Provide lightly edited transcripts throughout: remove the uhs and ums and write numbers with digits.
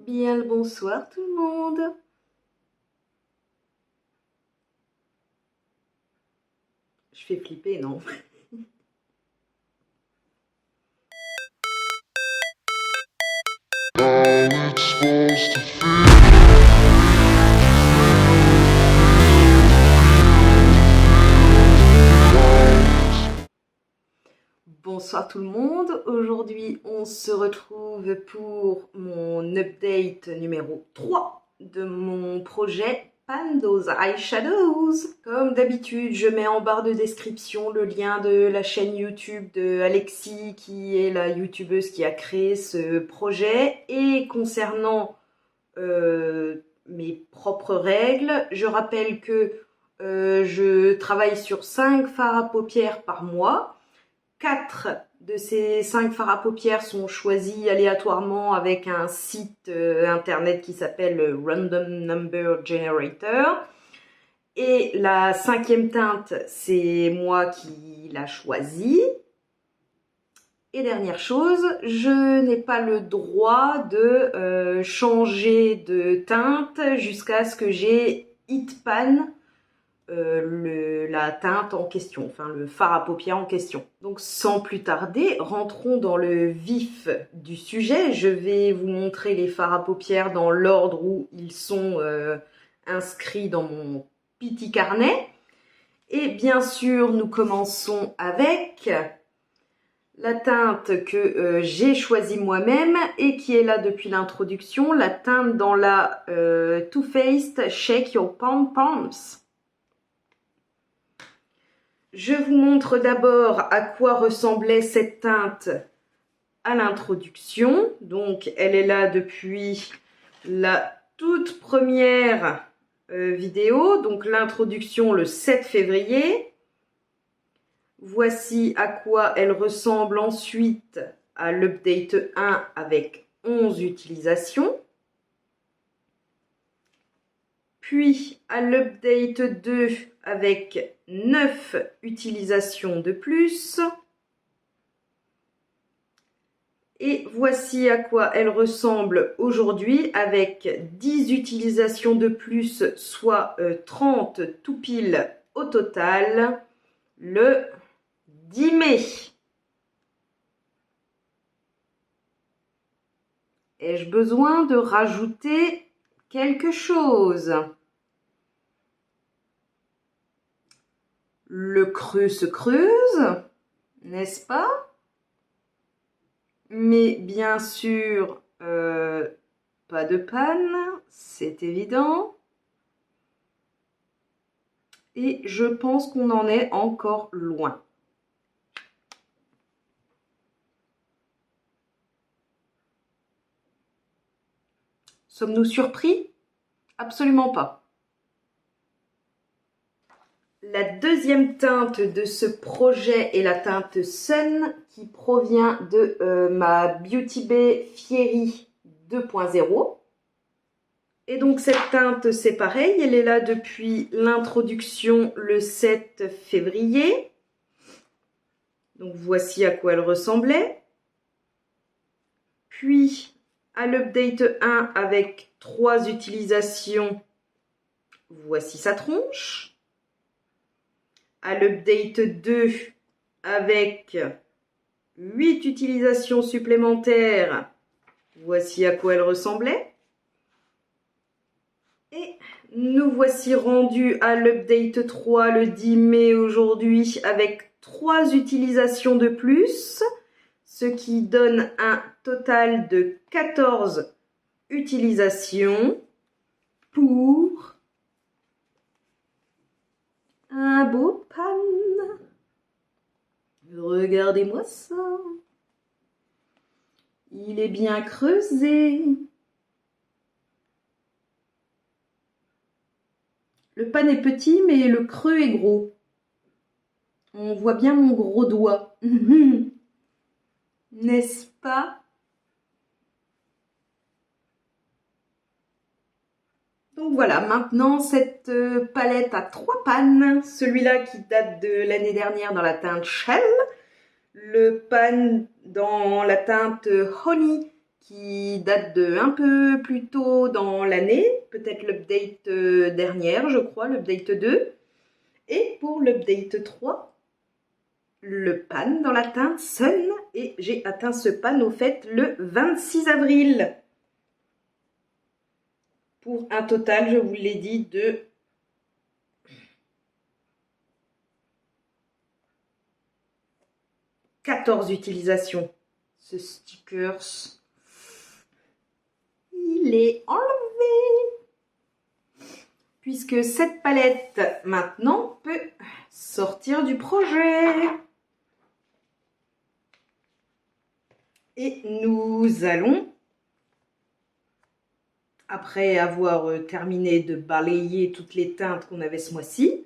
Bien le bonsoir tout le monde. Je fais flipper, non? Bonsoir tout le monde. Aujourd'hui, on se retrouve pour mon update numéro 3 de mon projet Pando's Eyeshadows. Comme d'habitude, je mets en barre de description le lien de la chaîne YouTube de Alexis, qui est la youtubeuse qui a créé ce projet. Et concernant mes propres règles, je rappelle que je travaille sur 5 fards à paupières par mois. 4 de ces 5 fards à paupières sont choisis aléatoirement avec un site internet qui s'appelle Random Number Generator. Et la 5e teinte, c'est moi qui l'a choisie. Et dernière chose, je n'ai pas le droit de changer de teinte jusqu'à ce que j'ai hit pan la teinte en question, enfin le fard à paupières en question. Donc sans plus tarder, rentrons dans le vif du sujet. Je vais vous montrer les fards à paupières dans l'ordre où ils sont inscrits dans mon petit carnet. Et bien sûr, nous commençons avec la teinte que j'ai choisie moi-même et qui est là depuis l'introduction, la teinte dans la Too Faced Shake Your Palms. Je vous montre d'abord à quoi ressemblait cette teinte à l'introduction. Donc, elle est là depuis la toute première vidéo, donc l'introduction le 7 février. Voici à quoi elle ressemble ensuite à l'update 1 avec 11 utilisations. Puis à l'update 2 avec 9 utilisations de plus. Et voici à quoi elle ressemble aujourd'hui avec 10 utilisations de plus, soit 30 tout pile au total, le 10 mai. Ai-je besoin de rajouter quelque chose? Le creux se creuse, n'est-ce pas? Mais bien sûr, pas de panne, c'est évident. Et je pense qu'on en est encore loin. Sommes-nous surpris? Absolument pas. La deuxième teinte de ce projet est la teinte Sun qui provient de ma Beauty Bay Fiery 2.0. Et donc cette teinte, c'est pareil, elle est là depuis l'introduction le 7 février. Donc voici à quoi elle ressemblait. Puis à l'update 1 avec 3 utilisations, voici sa tronche. À l'update 2 avec 8 utilisations supplémentaires, voici à quoi elle ressemblait. Et nous voici rendus à l'update 3 le 10 mai aujourd'hui avec 3 utilisations de plus, ce qui donne un total de 14 utilisations pour un beau pan. Regardez-moi ça. Il est bien creusé. Le pan est petit, mais le creux est gros. On voit bien mon gros doigt. N'est-ce pas? Donc voilà, maintenant cette palette a 3 pans. Celui-là qui date de l'année dernière dans la teinte Shell. Le pan dans la teinte Honey qui date de un peu plus tôt dans l'année, peut-être l'update dernière, je crois, l'update 2. Et pour l'update 3, le pan dans la teinte Sun, et j'ai atteint ce pan au fait le 26 avril. Pour un total, je vous l'ai dit, de 14 utilisations. Ce stickers, il est enlevé. Puisque cette palette, maintenant, peut sortir du projet. Et nous allons, après avoir terminé de balayer toutes les teintes qu'on avait ce mois-ci,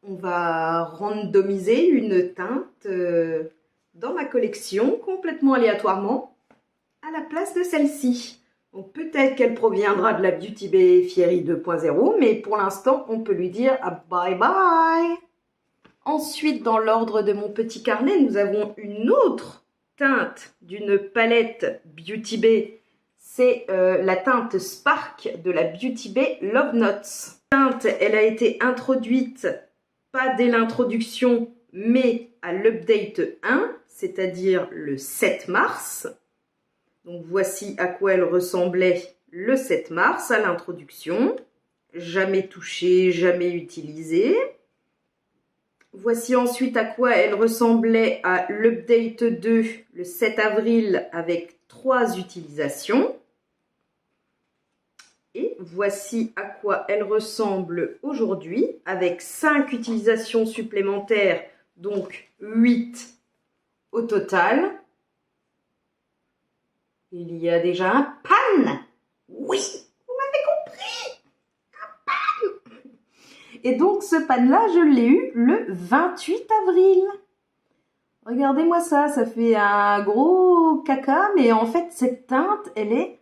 on va randomiser une teinte dans ma collection, complètement aléatoirement, à la place de celle-ci. Donc peut-être qu'elle proviendra de la Beauty Bay Fairy 2.0, mais pour l'instant, on peut lui dire bye bye. Ensuite, dans l'ordre de mon petit carnet, nous avons une autre teinte d'une palette Beauty Bay. C'est la teinte Spark de la Beauty Bay Love Notes. Teinte, elle a été introduite, pas dès l'introduction, mais à l'update 1, c'est-à-dire le 7 mars. Donc voici à quoi elle ressemblait le 7 mars à l'introduction. Jamais touchée, jamais utilisée. Voici ensuite à quoi elle ressemblait à l'update 2 le 7 avril avec 3 utilisations. Et voici à quoi elle ressemble aujourd'hui avec 5 utilisations supplémentaires, donc 8 au total. Il y a déjà un pan. Oui, vous m'avez compris. Un pan. Et donc ce pan-là, je l'ai eu le 28 avril. Regardez-moi ça, ça fait un gros caca, mais en fait cette teinte, elle est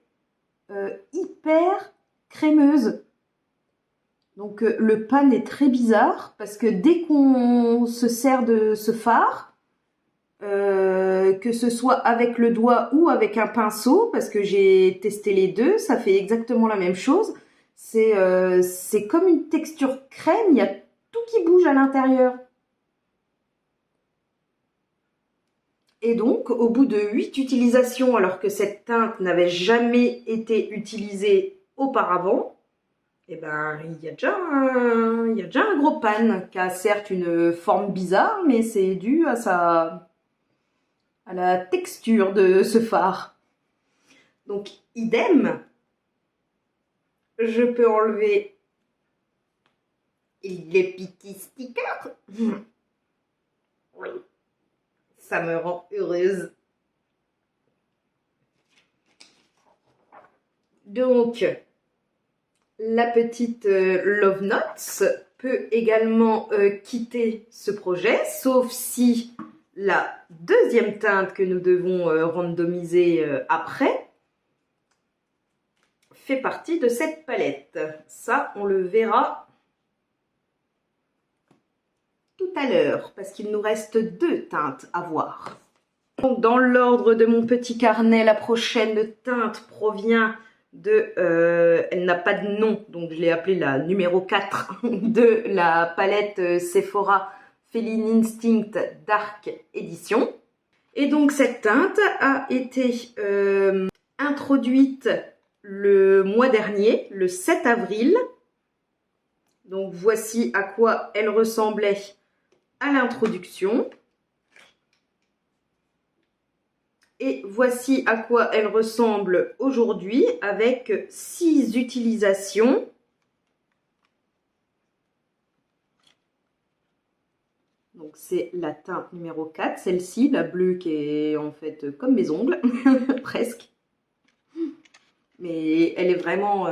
hyper crémeuse. Donc le pan est très bizarre parce que dès qu'on se sert de ce fard, que ce soit avec le doigt ou avec un pinceau, parce que j'ai testé les deux, ça fait exactement la même chose. C'est comme une texture crème, il y a tout qui bouge à l'intérieur. Et donc, au bout de 8 utilisations, alors que cette teinte n'avait jamais été utilisée auparavant, eh ben, il y a déjà un gros pan qui a certes une forme bizarre, mais c'est dû à la texture de ce fard. Donc, idem, je peux enlever les petits stickers. Oui, ça me rend heureuse. Donc, la petite Love Notes peut également quitter ce projet, sauf si la deuxième teinte que nous devons randomiser après fait partie de cette palette. Ça, on le verra tout à l'heure, parce qu'il nous reste 2 teintes à voir. Donc, dans l'ordre de mon petit carnet, la prochaine teinte provient de... elle n'a pas de nom, donc je l'ai appelée la numéro 4 de la palette Sephora Feline Instinct Dark Edition. Et donc cette teinte a été introduite le mois dernier, le 7 avril. Donc voici à quoi elle ressemblait à l'introduction. Et voici à quoi elle ressemble aujourd'hui avec 6 utilisations. Donc c'est la teinte numéro 4, celle-ci, la bleue qui est en fait comme mes ongles, presque. Mais elle est vraiment...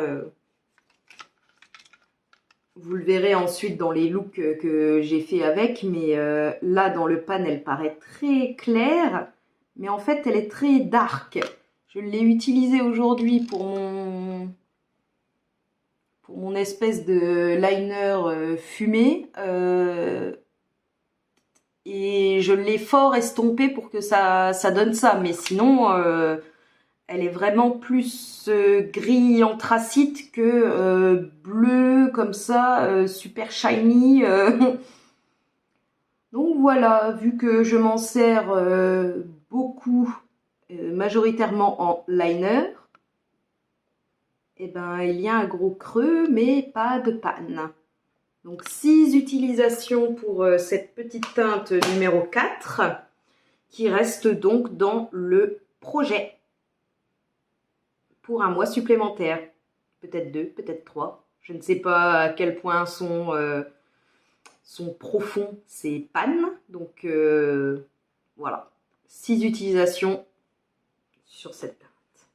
vous le verrez ensuite dans les looks que j'ai fait avec, mais là dans le pan elle paraît très claire, mais en fait elle est très dark. Je l'ai utilisée aujourd'hui pour mon espèce de liner fumé. Et je l'ai fort estompé pour que ça donne ça. Mais sinon, Elle est vraiment plus gris anthracite que bleu comme ça, super shiny. Donc voilà, vu que je m'en sers beaucoup, majoritairement en liner, et ben il y a un gros creux mais pas de panne. Donc 6 utilisations pour cette petite teinte numéro 4 qui reste donc dans le projet pour un mois supplémentaire. Peut-être 2, peut-être 3. Je ne sais pas à quel point sont profonds ces pannes. Donc voilà, 6 utilisations sur cette teinte,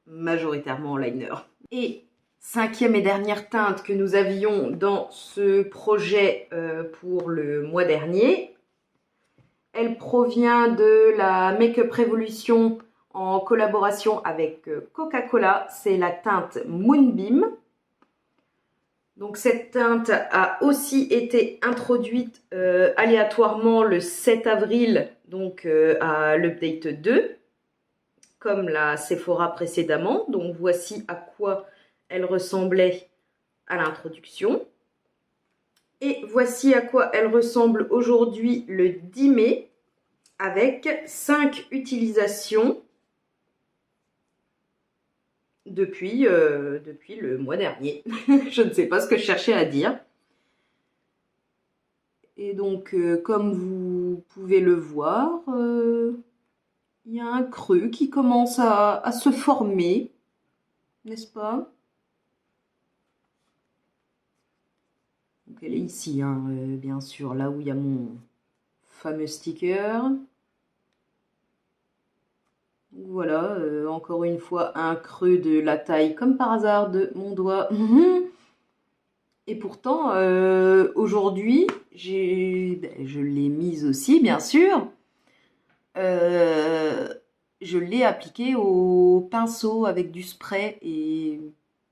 majoritairement en liner. Et 5e et dernière teinte que nous avions dans ce projet pour le mois dernier. Elle provient de la Make-up Revolution en collaboration avec Coca-Cola. C'est la teinte Moonbeam. Donc cette teinte a aussi été introduite aléatoirement le 7 avril donc, à l'update 2, comme la Sephora précédemment. Donc voici à quoi elle ressemblait à l'introduction. Et voici à quoi elle ressemble aujourd'hui le 10 mai avec 5 utilisations depuis le mois dernier. Je ne sais pas ce que je cherchais à dire. Et donc, comme vous pouvez le voir, il y a un creux qui commence à se former, n'est-ce pas? Donc elle est ici, hein, bien sûr, là où il y a mon fameux sticker. Voilà, encore une fois, un creux de la taille, comme par hasard, de mon doigt. Et pourtant, aujourd'hui, je l'ai mise aussi, bien sûr. Je l'ai appliqué au pinceau avec du spray et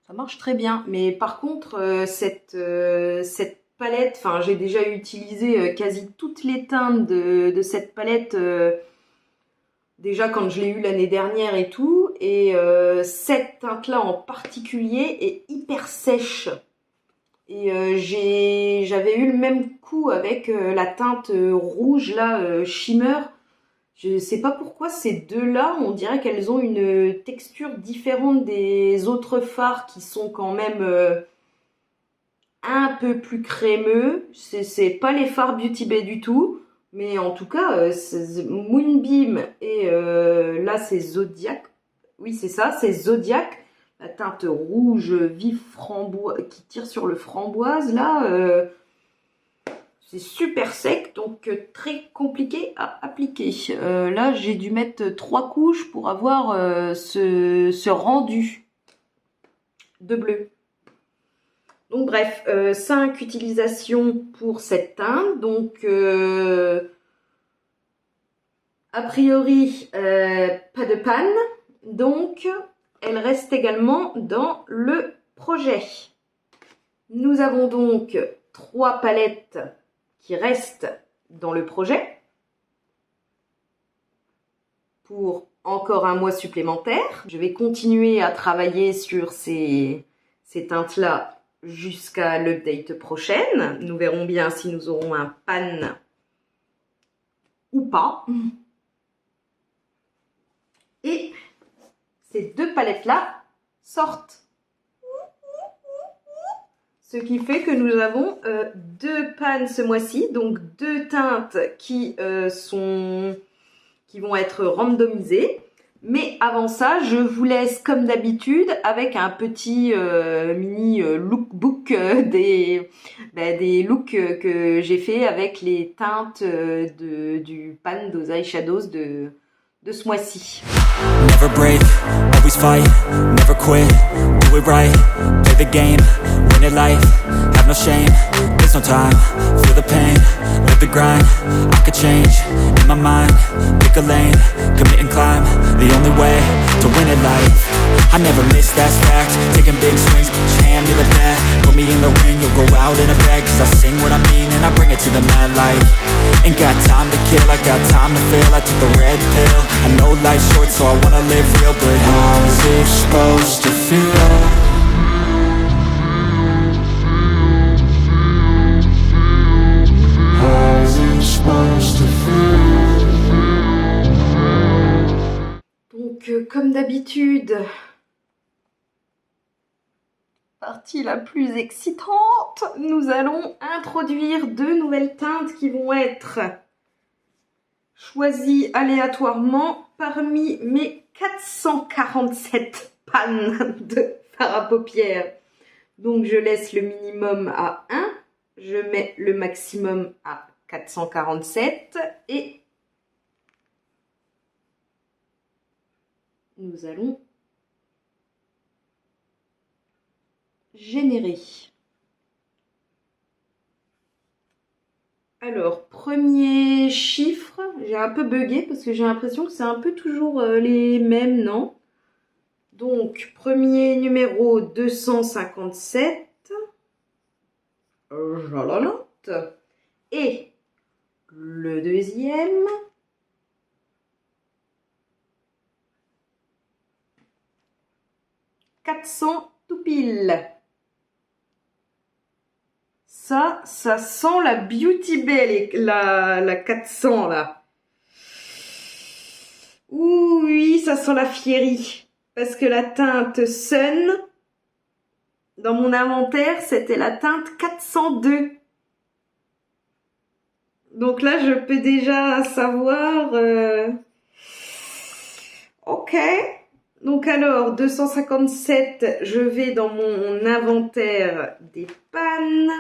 ça marche très bien. Mais par contre, cette palette, enfin, j'ai déjà utilisé quasi toutes les teintes de cette palette déjà quand je l'ai eu l'année dernière et tout. Et cette teinte-là en particulier est hyper sèche. Et j'avais eu le même coup avec la teinte rouge là, Shimmer. Je sais pas pourquoi ces deux-là, on dirait qu'elles ont une texture différente des autres fards qui sont quand même un peu plus crémeux. C'est pas les fards Beauty Bay du tout, mais en tout cas, Moonbeam et là c'est Zodiac. Oui, c'est ça, c'est Zodiac. La teinte rouge vif framboise qui tire sur le framboise là. C'est super sec, donc très compliqué à appliquer. Là, j'ai dû mettre 3 couches pour avoir ce rendu de bleu. Donc bref, 5 utilisations pour cette teinte. Donc, a priori, pas de panne. Donc, elle reste également dans le projet. Nous avons donc 3 palettes qui reste dans le projet pour encore un mois supplémentaire. Je vais continuer à travailler sur ces teintes-là jusqu'à l'update prochaine. Nous verrons bien si nous aurons un pan ou pas. Et ces 2 palettes-là sortent. Ce qui fait que nous avons 2 pans ce mois-ci, donc 2 teintes qui vont être randomisées. Mais avant ça, je vous laisse comme d'habitude avec un petit mini lookbook des looks que j'ai fait avec les teintes du pan Those Eyeshadows de ce mois-ci. Never break, always fight, never quit, do it right, play the game, win it life, have no shame, there's no time, feel the pain, live the grind, I could change, in my mind, pick a lane, commit and climb, the only way to win it life, I never miss, that's fact. Taking big swings, put your hand to the bat. Put me in the ring, you'll go out in a bag. Cause I sing what I mean and I bring it to the mad light. Ain't got time to kill, I got time to feel. I took the red pill, I know life's short so I wanna live real. But how's it supposed to feel? How's it supposed to feel? Donc, comme d'habitude, partie la plus excitante, nous allons introduire deux nouvelles teintes qui vont être choisies aléatoirement parmi mes 447 pannes de fard à paupières. Donc, je laisse le minimum à 1, je mets le maximum à 447 et nous allons générer. Alors, premier chiffre, j'ai un peu bugué parce que j'ai l'impression que c'est un peu toujours les mêmes, non? Donc, premier numéro 257, je la note. Et le deuxième, 400 tout pile. Ça sent la Beauty Bay, la 400 là. Ouh, oui, ça sent la Fiery. Parce que la teinte Sun, dans mon inventaire, c'était la teinte 402. Donc là, je peux déjà savoir... Ok. Donc alors, 257, je vais dans mon inventaire des pannes.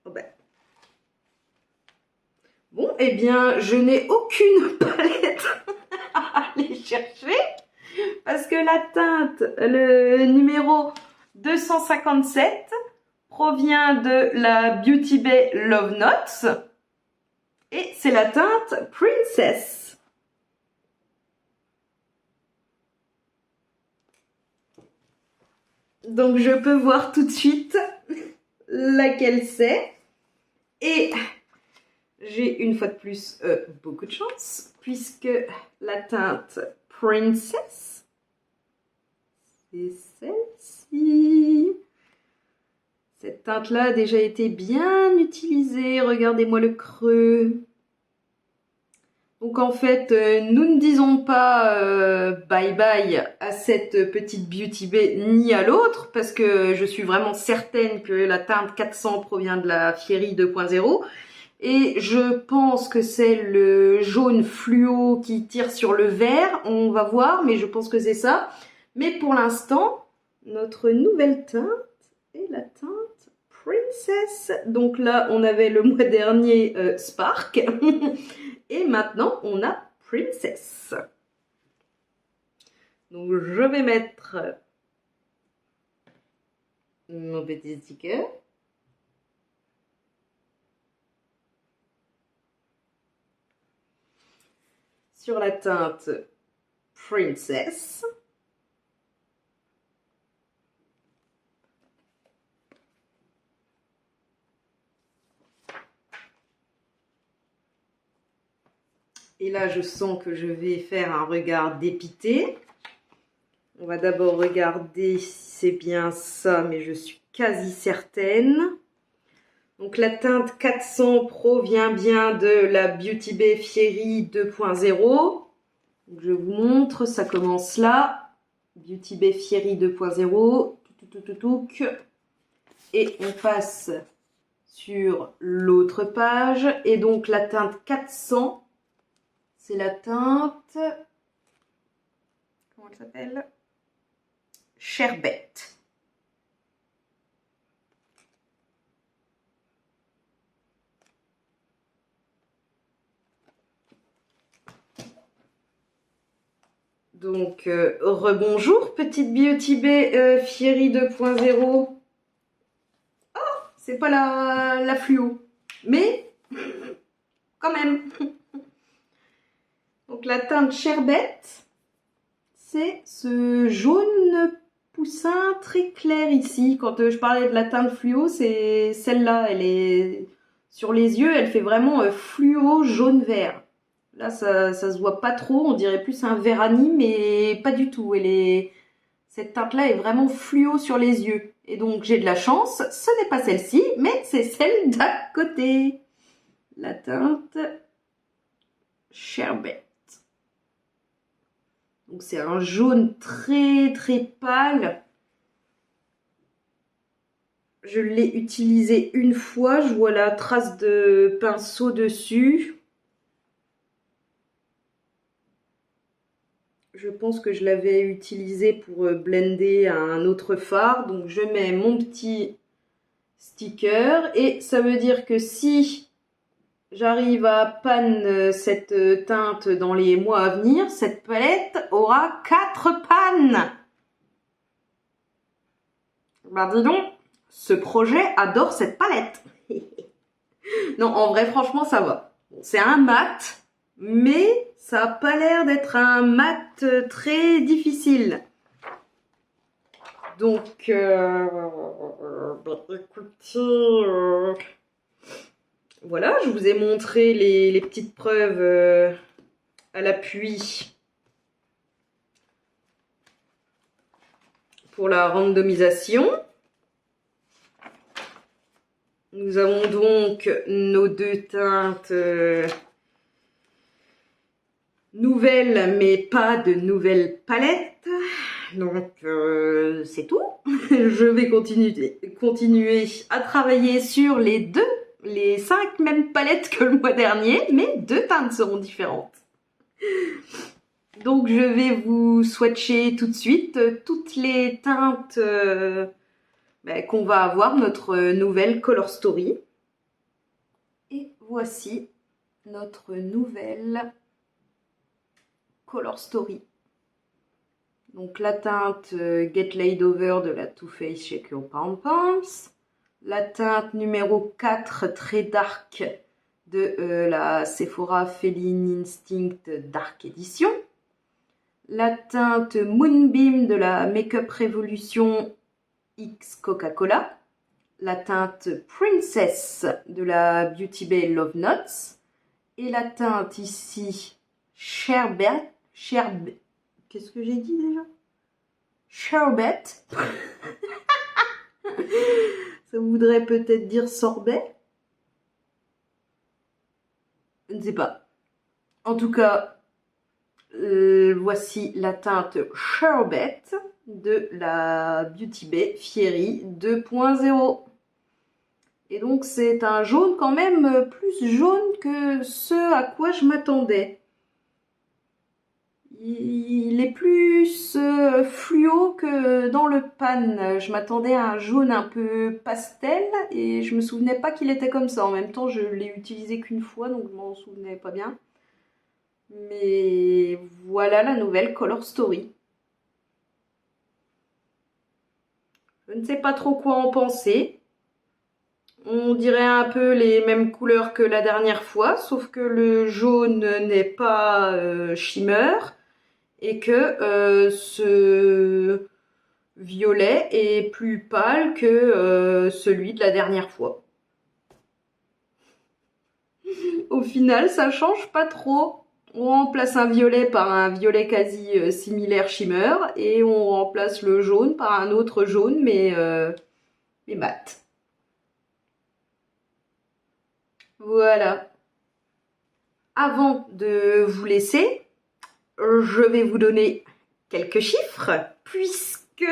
Oh ben. Bon, eh bien, je n'ai aucune palette à aller chercher parce que la teinte, le numéro 257, provient de la Beauty Bay Love Notes et c'est la teinte Princess. Donc je peux voir tout de suite laquelle c'est et j'ai une fois de plus beaucoup de chance puisque la teinte Princess, c'est celle-ci. Cette teinte-là a déjà été bien utilisée. Regardez-moi le creux. Donc en fait, nous ne disons pas bye bye à cette petite Beauty Bay ni à l'autre parce que je suis vraiment certaine que la teinte 400 provient de la Fiery 2.0 et je pense que c'est le jaune fluo qui tire sur le vert. On va voir, mais je pense que c'est ça. Mais pour l'instant, notre nouvelle teinte est la teinte Princess. Donc là, on avait le mois dernier Spark. Et maintenant, on a Princess. Donc, je vais mettre mon petit sticker. Sur la teinte Princess. Et là, je sens que je vais faire un regard dépité. On va d'abord regarder si c'est bien ça, mais je suis quasi certaine. Donc la teinte 400 provient bien de la Beauty Bay Fiery 2.0. Je vous montre, ça commence là. Beauty Bay Fiery 2.0. Et on passe sur l'autre page. Et donc la teinte 400... c'est la teinte, comment elle s'appelle? Sherbet. Donc, rebonjour, petite Beauty Bay Fiery 2.0. Oh, c'est pas la fluo. Mais... quand même. Donc la teinte Sherbet, c'est ce jaune poussin très clair ici. Quand je parlais de la teinte fluo, c'est celle-là. Elle est sur les yeux, elle fait vraiment fluo jaune-vert. Là, ça se voit pas trop, on dirait plus un Vérani, mais pas du tout. Cette teinte-là est vraiment fluo sur les yeux. Et donc, j'ai de la chance, ce n'est pas celle-ci, mais c'est celle d'à côté. La teinte Sherbet. Donc, c'est un jaune très, très pâle. Je l'ai utilisé une fois, je vois la trace de pinceau dessus. Je pense que je l'avais utilisé pour blender un autre fard. Donc je mets mon petit sticker. Et ça veut dire que si j'arrive à pan cette teinte dans les mois à venir, cette palette aura 4 pannes. Ben dis donc, ce projet adore cette palette. Non, en vrai, franchement, ça va. C'est un mat, mais ça n'a pas l'air d'être un mat très difficile. Donc, écoutez, voilà, je vous ai montré les petites preuves à l'appui pour la randomisation. Nous avons donc nos deux teintes nouvelles, mais pas de nouvelles palettes. Donc, c'est tout. Je vais continuer à travailler sur les 5 mêmes palettes que le mois dernier, mais 2 teintes seront différentes. Donc, je vais vous swatcher tout de suite toutes les teintes qu'on va avoir, notre nouvelle Color Story. Et voici notre nouvelle Color Story. Donc la teinte Get Laid Over de la Too Faced Shake Your Pom Poms. La teinte numéro 4 très dark de la Sephora Feline Instinct Dark Edition. La teinte Moonbeam de la Makeup Revolution X Coca-Cola. La teinte Princess de la Beauty Bay Love Notes. Et la teinte ici Sherbet. Qu'est-ce que j'ai dit déjà? Sherbet. Ça voudrait peut-être dire sorbet. Je ne sais pas. En tout cas, voici la teinte Sherbet de la Beauty Bay Fiery 2.0. Et donc c'est un jaune quand même plus jaune que ce à quoi je m'attendais. Il est plus fluo que dans le pan. Je m'attendais à un jaune un peu pastel et je me souvenais pas qu'il était comme ça. En même temps, je l'ai utilisé qu'une fois, donc je m'en souvenais pas bien. Mais voilà la nouvelle Color Story. Je ne sais pas trop quoi en penser. On dirait un peu les mêmes couleurs que la dernière fois, sauf que le jaune n'est pas shimmer. Et que ce violet est plus pâle que celui de la dernière fois. Au final, ça change pas trop. On remplace un violet par un violet quasi similaire shimmer et on remplace le jaune par un autre jaune mais mat. Voilà. Avant de vous laisser, je vais vous donner quelques chiffres, puisque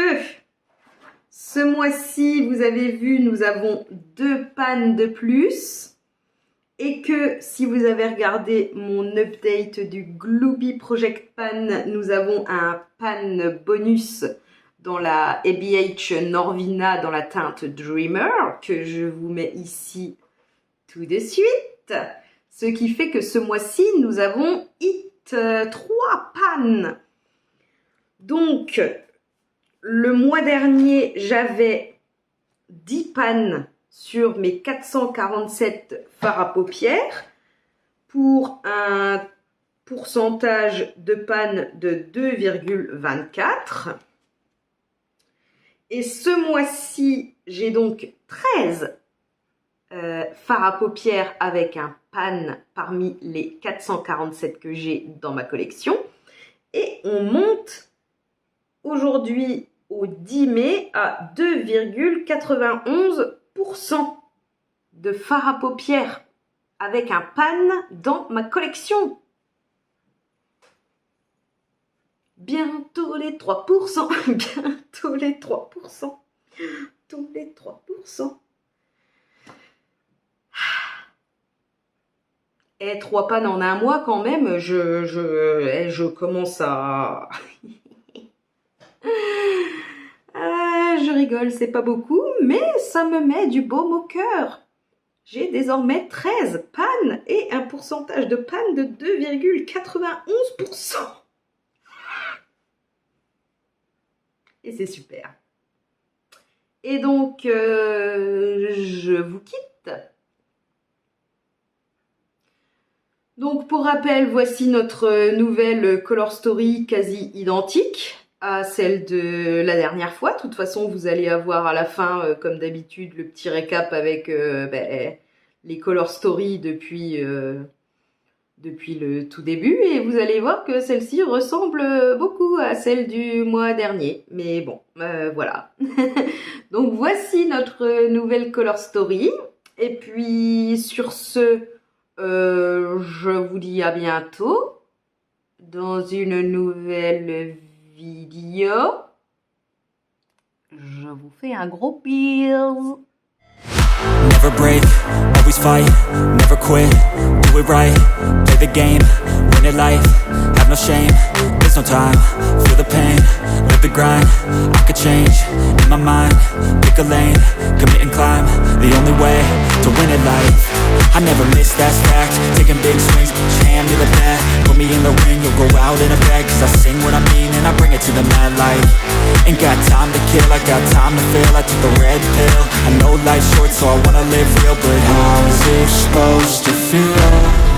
ce mois-ci, vous avez vu, nous avons 2 pannes de plus, et que si vous avez regardé mon update du Glooby Project Pan, nous avons un pan bonus dans la ABH Norvina dans la teinte Dreamer, que je vous mets ici tout de suite, ce qui fait que ce mois-ci, nous avons 3 pannes. Donc, le mois dernier, j'avais 10 pannes sur mes 447 fards à paupières. pour un pourcentage de panne de 2,24. Et ce mois-ci, j'ai donc 13 fards à paupières avec un pan parmi les 447 que j'ai dans ma collection. Et on monte aujourd'hui au 10 mai à 2,91% de fards à paupières avec un pan dans ma collection. Bientôt les 3%, bientôt les 3%, tous les 3%. Et 3 pannes en un mois quand même, je commence à... je rigole, c'est pas beaucoup, mais ça me met du baume au cœur. J'ai désormais 13 pannes et un pourcentage de panne de 2,91%. Et c'est super. Et donc, je vous quitte. Donc, pour rappel, voici notre nouvelle Color Story quasi identique à celle de la dernière fois. De toute façon, vous allez avoir à la fin, comme d'habitude, le petit récap avec les Color Story depuis le tout début. Et vous allez voir que celle-ci ressemble beaucoup à celle du mois dernier. Mais bon, voilà. Donc, voici notre nouvelle Color Story. Et puis, sur ce... je vous dis à bientôt dans une nouvelle vidéo. Je vous fais un gros bisou. Never break, always fight, never quit, do it right, play the game, win it life, have no shame, there's no time, feel the pain, live the grind, I could change, in my mind, pick a lane, commit and climb, the only way to win it life, I never miss, that's fact, taking big swings, put your hand to the bat, put me in the ring, you'll go out in a bag, cause I sing what I mean and I bring it to the mad light, ain't got time to kill, I got time to feel, I took the red pill, I know life's short so I wanna live real, but how is it supposed to feel?